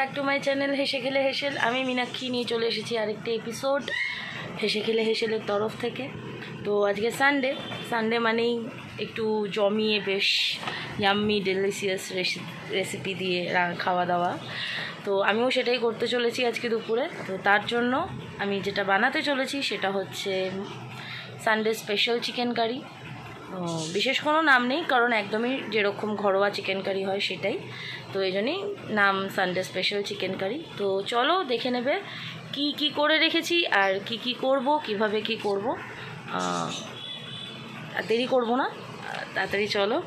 Back to my channel হেসে খেলে হেসেল। আমি মীনাক্ষী নিয়ে চলে এসেছি আরেকটি এপিসোড হেসে খেলে হেসেলের তরফ থেকে। তো আজকে সানডে মানেই একটু জমিয়ে বেশ ইয়াম্মি ডেলিশিয়াস রেসিপি দিয়ে খাওয়া দাওয়া। তো আমিও সেটাই করতে চলেছি আজকে দুপুরে। তো তার জন্য আমি যেটা বানাতে চলেছি সেটা হচ্ছে সানডে স্পেশাল চিকেন কারি। বিশেষ কোনো নাম নেই, কারণ একদমই যেরকম ঘরোয়া চিকেন কারি হয় সেটাই, তো এই জন্যই নাম সানডে স্পেশাল চিকেন কারি। তো চলো দেখে নেবে কি কি করে রেখেছি আর কি কি করব, কিভাবে কি করব। আর দেরি করবো না, তাড়াতাড়ি চলো,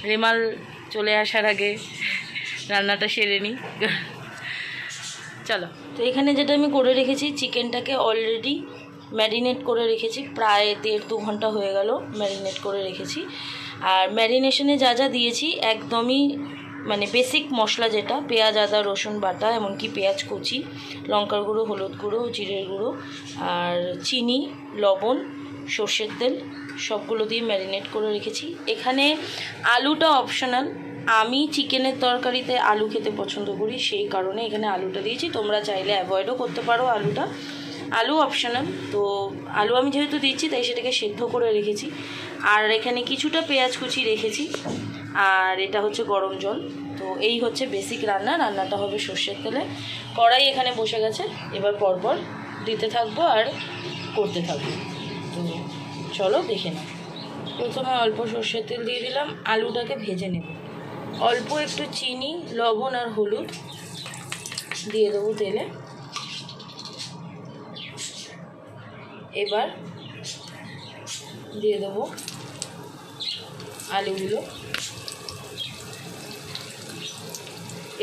রেমাল চলে আসার আগে রান্নাটা সেরে নিই। চলো। তো এখানে যেটা আমি করে রেখেছি, চিকেনটাকে অলরেডি ম্যারিনেট করে রেখেছি, প্রায় 1.5-2 ঘন্টা হয়ে গেল ম্যারিনেট করে রেখেছি। আর ম্যারিনেশনে যা যা দিয়েছি একদমই মানে বেসিক মশলা, যেটা পেঁয়াজ, আদা, রসুন বাটা, এমনকি পেঁয়াজ কুচি, লঙ্কার গুঁড়ো, হলুদ গুঁড়ো, জিরের গুঁড়ো, আর চিনি, লবণ, সর্ষের তেল, সবগুলো দিয়ে ম্যারিনেট করে রেখেছি। এখানে আলুটা অপশনাল, আমি চিকেনের তরকারিতে আলু খেতে পছন্দ করি, সেই কারণে এখানে আলুটা দিয়েছি। তোমরা চাইলে অ্যাভয়েডও করতে পারো আলুটা, আলু অপশনাল। তো আলু আমি যেহেতু দিচ্ছি তাই সেটাকে সেদ্ধ করে রেখেছি। আর এখানে কিছুটা পেঁয়াজ কুচি রেখেছি, আর এটা হচ্ছে গরম জল। তো এই হচ্ছে বেসিক রান্নাটা হবে সর্ষের তেলে। কড়াই এখানে বসে গেছে, এবার পরপর দিতে থাকবো আর করতে থাকবো। তো চলো দেখে নাও। প্রথমে অল্প সর্ষের তেল দিয়ে দিলাম, আলুটাকে ভেজে নেব। অল্প একটু চিনি, লবণ আর হলুদ দিয়ে দেবো তেলে। এবার দিয়ে দেবো আলুগুলো,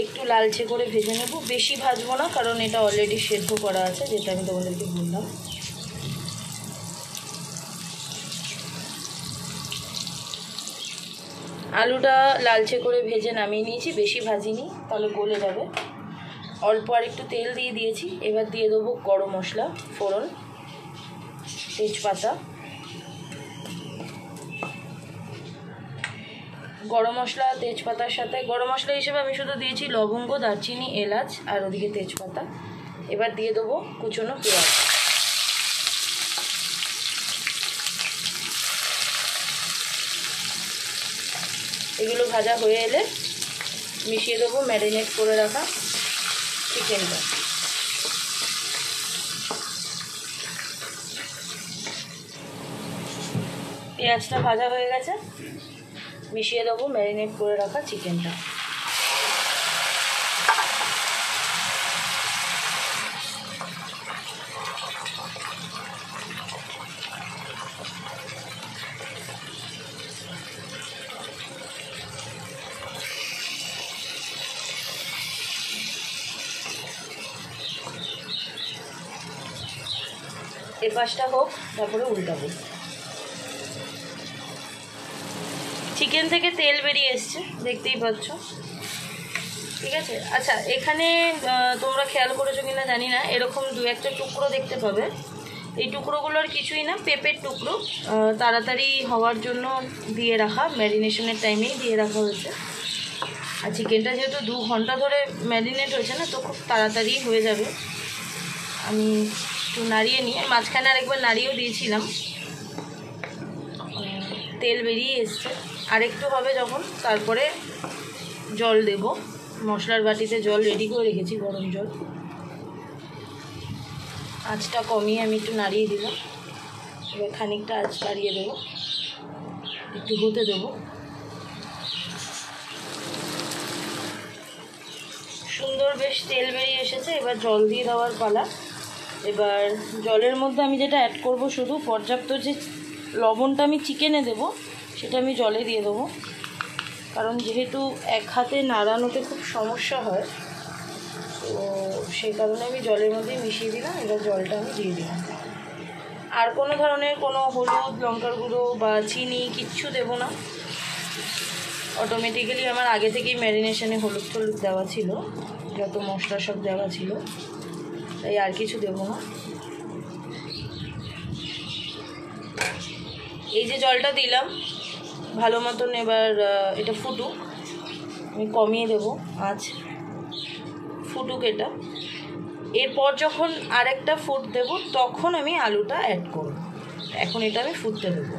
একটু লালচে করে ভেজে নেব, বেশি ভাজবো না কারণ এটা অলরেডি সেদ্ধ করা আছে, যেটা আমি তোমাদেরকে বললাম। আলুটা লালচে করে ভেজে নামিয়ে নিয়েছি, বেশি ভাজিনি তাহলে গলে যাবে। অল্প আর একটু তেল দিয়ে দিয়েছি। এবার দিয়ে দেবো গরম মশলা, ফোড়ন, তেজপাতা। গরম মশলা তেজপাতার সাথে গরম মশলা হিসেবে আমি শুধু দিয়েছি লবঙ্গ, দারচিনি, এলাচ আর ওদিকে তেজপাতা। এবার দিয়ে দেবো কুচনো পেঁয়াজ। এগুলো ভাজা হয়ে এলে মিশিয়ে দেবো ম্যারিনেট করে রাখা চিকেনটা। পেঁয়াজটা ভাজা হয়ে গেছে, মিশিয়ে দেবো ম্যারিনেট করে রাখা চিকেনটা। এ পাশটা হোক, তারপরে উল্টাবো। চিকেন থেকে তেল বেরিয়ে এসছে, দেখতেই পাচ্ছ, ঠিক আছে। আচ্ছা, এখানে তোমরা খেয়াল করেছো কিনা জানি না, এরকম 2-1টা টুকরো দেখতে পাবে। এই টুকরোগুলো আর কিছুই না, পেঁপের টুকরো, তাড়াতাড়ি হওয়ার জন্য দিয়ে রাখা, ম্যারিনেশনের টাইমেই দিয়ে রাখা হয়েছে। আর চিকেনটা যেহেতু 2 ঘন্টা ধরে ম্যারিনেট হয়েছে না, তো খুব তাড়াতাড়ি হয়ে যাবে। আমি একটু নাড়িয়ে নিয়ে, মাঝখানে আরেকবার নাড়িয়েও দিয়েছিলাম, তেল বেরিয়ে এসছে। আরেকটু হবে যখন, তারপরে জল দেব। মশলার বাটিতে জল রেডি করে রেখেছি, গরম জল। আঁচটা কমিয়ে আমি একটু নাড়িয়ে দিলাম। এবার খানিকটা আঁচ বাড়িয়ে দেবো, একটু হতে দেবো। সুন্দর বেশ তেল বেরিয়ে এসেছে, এবার জল দিয়ে দেওয়ার পালা। এবার জলের মধ্যে আমি যেটা অ্যাড করব, শুধু পর্যাপ্ত যে লবণটা আমি চিকেনে দেবো সেটা আমি জলে দিয়ে দেবো, কারণ যেহেতু এক হাতে নাড়ানোতে খুব সমস্যা হয়, তো সেই কারণে আমি জলের মধ্যেই মিশিয়ে দিলাম। এবার জলটা আমি দিয়ে দিলাম। আর কোনো ধরনের কোনো হলুদ, লঙ্কার গুঁড়ো বা চিনি কিচ্ছু দেবো না। অটোমেটিক্যালি আমার আগে থেকেই ম্যারিনেশনে হলুদ দেওয়া ছিল, যত মশলা সব দেওয়া ছিল, তাই আর কিছু দেবো না। এই যে জলটা দিলাম ভালো মতন, এবার এটা ফুটুক, আমি কমিয়ে দেবো আঁচ। ফুটুক এটা। এরপর যখন আরেকটা ফুট দেব তখন আমি আলুটা অ্যাড করব। এখন এটা আমি ফুটতে দেবো।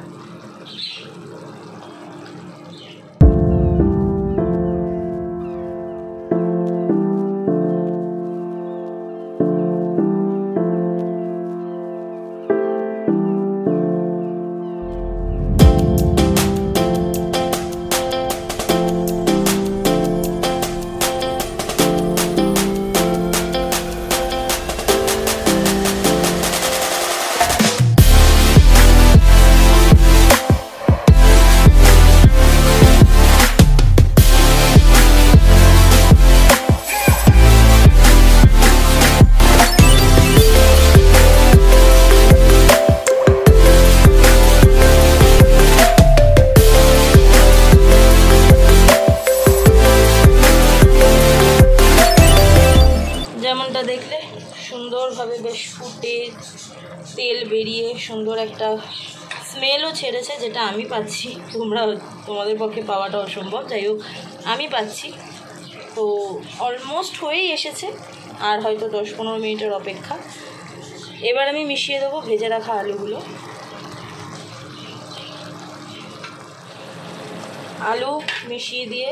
যেমনটা দেখলে সুন্দরভাবে বেশ ফুটে তেল বেরিয়ে সুন্দর একটা স্মেলও ছেড়েছে, যেটা আমি পাচ্ছি, তোমাদের পক্ষে পাওয়াটা অসম্ভব। যাই হোক, আমি পাচ্ছি। তো অলমোস্ট হয়েই এসেছে, আর হয়তো 10-15 মিনিটের অপেক্ষা। এবার আমি মিশিয়ে দেবো ভেজে রাখা আলুগুলো। আলু মিশিয়ে দিয়ে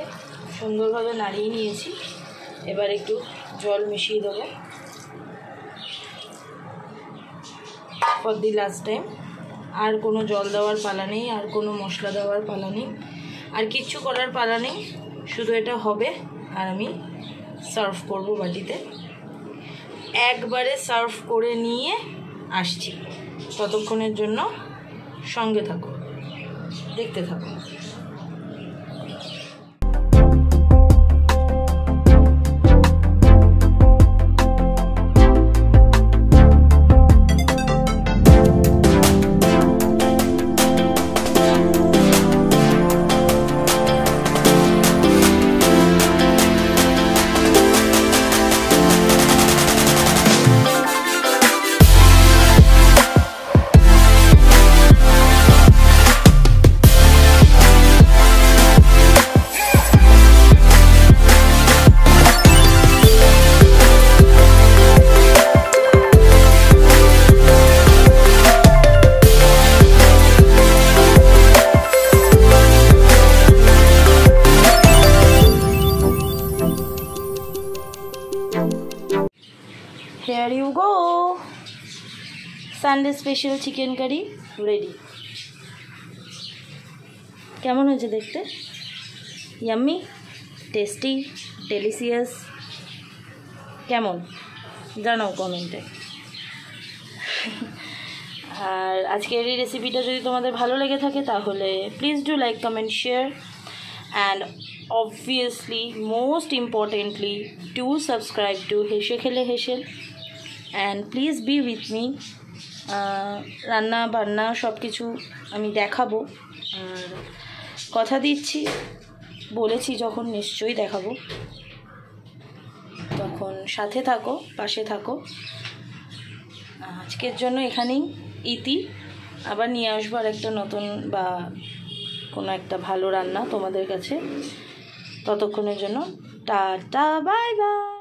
সুন্দরভাবে নাড়িয়ে নিয়েছি। এবার একটু জল মিশিয়ে দেবো ফর দি লাস্ট টাইম। আর কোনো জল দেওয়ার পালা নেই, আর কোনো মশলা দেওয়ার পালা নেই, আর কিচ্ছু করার পালা নেই। শুধু এটা হবে আর আমি সার্ভ করব বাটিতে। একবারে সার্ভ করে নিয়ে আসছি। ততক্ষণের জন্য সঙ্গে থাকো, দেখতে থাকো। Here you go, Sunday special chicken curry ready. কেমন হয়েছে দেখতে? Yummy, tasty, delicious? কেমন জানাও কমেন্টে। আর আজকের এই রেসিপিটা যদি তোমাদের ভালো লেগে থাকে তাহলে please do like, comment, share, and obviously most importantly do subscribe to হেসে খেলে হেসেল, and please be with me. রান্না বান্না সব কিছু আমি দেখাবো, আর কথা দিচ্ছি, বলেছি যখন নিশ্চয়ই দেখাবো। তখন সাথে থাকো, পাশে থাকো। আজকের জন্য এখানেই ইতি। আবার নিয়ে আসবো আর একটা নতুন বা কোনো একটা ভালো রান্না তোমাদের কাছে। ততক্ষণের জন্য টাটা, বাই বাই।